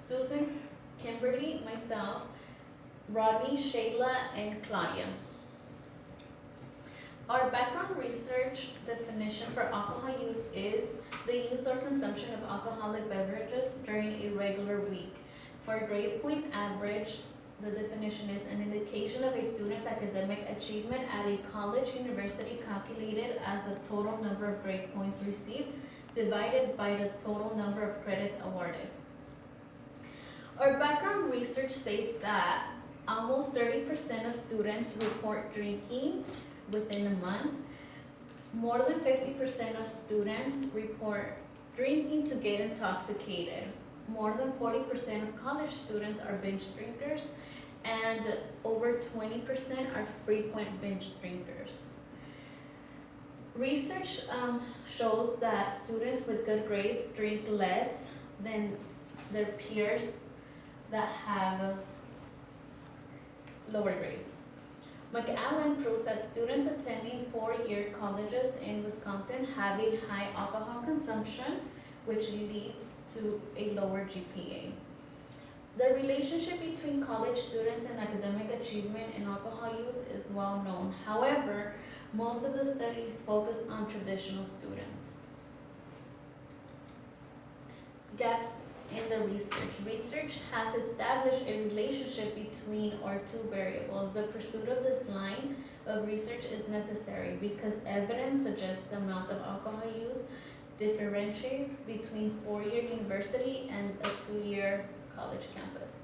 Susan, Kimberly, myself, Rodney, Shayla, and Claudia. Our background research definition for alcohol use is the use or consumption of alcoholic beverages during a regular week. For grade point average, the definition is an indication of a student's academic achievement at a college, university calculated as the total number of grade points received divided by the total number of credits awarded. Our background research states that almost 30% of students report drinking within a month. More than 50% of students report drinking to get intoxicated. More than 40% of college students are binge drinkers, and over 20% are frequent binge drinkers. Research shows that students with good grades drink less than their peers that have lower grades. McAllen proves that students attending four-year colleges in Wisconsin have a high alcohol consumption, which leads to a lower GPA. The relationship between college students and academic achievement and alcohol use is well known. However, most of the studies focus on traditional students. Gaps in the research. Research has established a relationship between or two variables. The pursuit of this line of research is necessary because evidence suggests the amount of alcohol use differentiates between four-year university and a two-year college campus.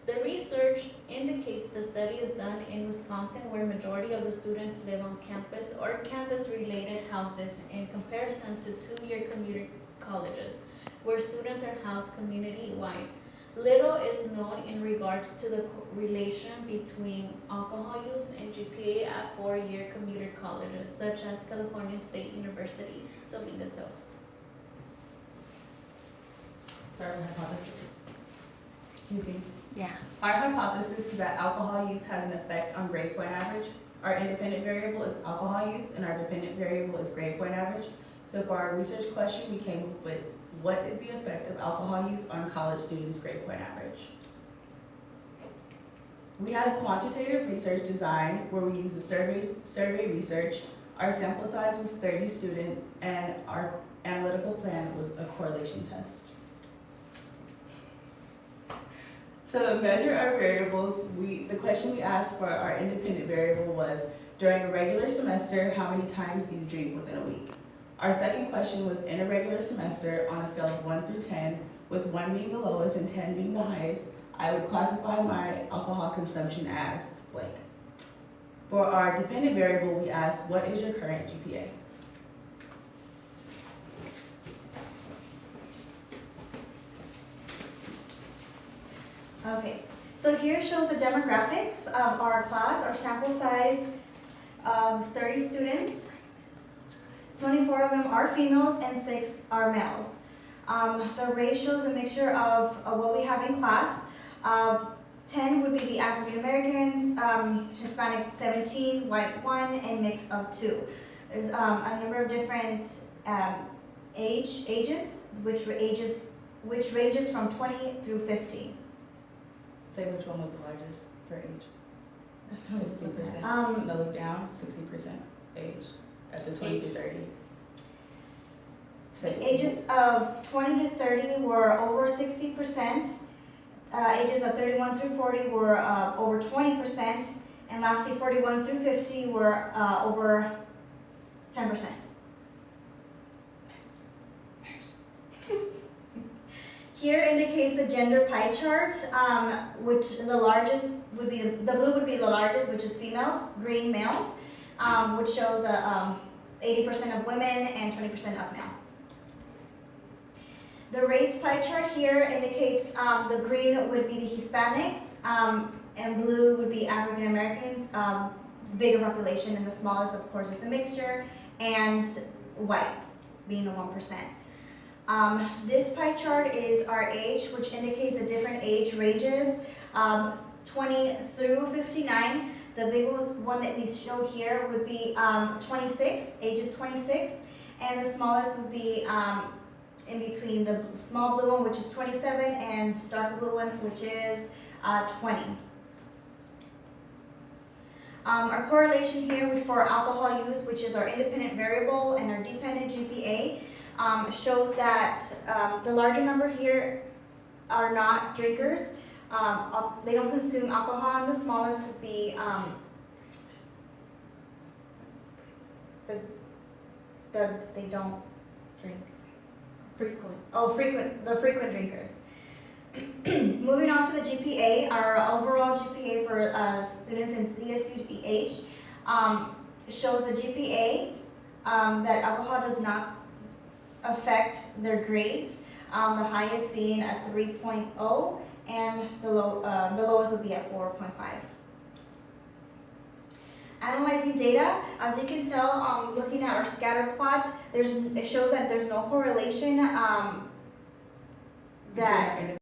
The research indicates the study is done in Wisconsin, where majority of the students live on campus or campus-related houses, in comparison to two-year community colleges, where students are housed community-wide. Little is known in regards to the relation between alcohol use and GPA at four-year community colleges, such as California State University, Dominguez Hills. Start with hypothesis. Can you see? Yeah. Our hypothesis is that alcohol use has an effect on grade point average. Our independent variable is alcohol use, and our dependent variable is grade point average. So for our research question, we came up with, what is the effect of alcohol use on college students' grade point average? We had a quantitative research design where we used a survey research. Our sample size was 30 students, and our analytical plan was a correlation test. To measure our variables, the question we asked for our independent variable was, during a regular semester, how many times do you drink within a week? Our second question was, in a regular semester, on a scale of 1 through 10, with 1 being the lowest and 10 being the highest, I would classify my alcohol consumption as blank. For our dependent variable, we asked, what is your current GPA? Okay, so here shows the demographics of our class, our sample size of 30 students. 24 of them are females and 6 are males. The ratio is a mixture of what we have in class. 10 would be the African Americans, Hispanic 17, white 1, and mix of 2. There's a number of different ages, which ranges from 20 through 50. Say which one was the largest for age? 60%. No, look down, 60% age at the 20 to 30. Say Ages of 20 to 30 were over 60%. Ages of 31 through 40 were over 20%. And lastly, 41 through 50 were over 10%. Here indicates the gender pie chart, which the largest would be, the blue would be the largest, which is females, green males, which shows 80% of women and 20% of male. The race pie chart here indicates the green would be the Hispanics, and blue would be African Americans, the bigger population, and the smallest, of course, is the mixture, and white being the 1%. This pie chart is our age, which indicates the different age ranges, 20 through 59. The biggest one that we show here would be 26, ages 26, and the smallest would be in between the small blue one, which is 27, and dark blue one, which is 20. Our correlation here for alcohol use, which is our independent variable, and our dependent GPA, shows that the larger number here are not drinkers. They don't consume alcohol, and the smallest would be they don't drink. Frequent. Oh, the frequent drinkers. Moving on to the GPA, our overall GPA for students in CSUEH shows the GPA that alcohol does not affect their grades. The highest being a 3.0, and the lowest would be at 4.5. Analyzing data, as you can tell, looking at our scatter plot, it shows that there's no correlation that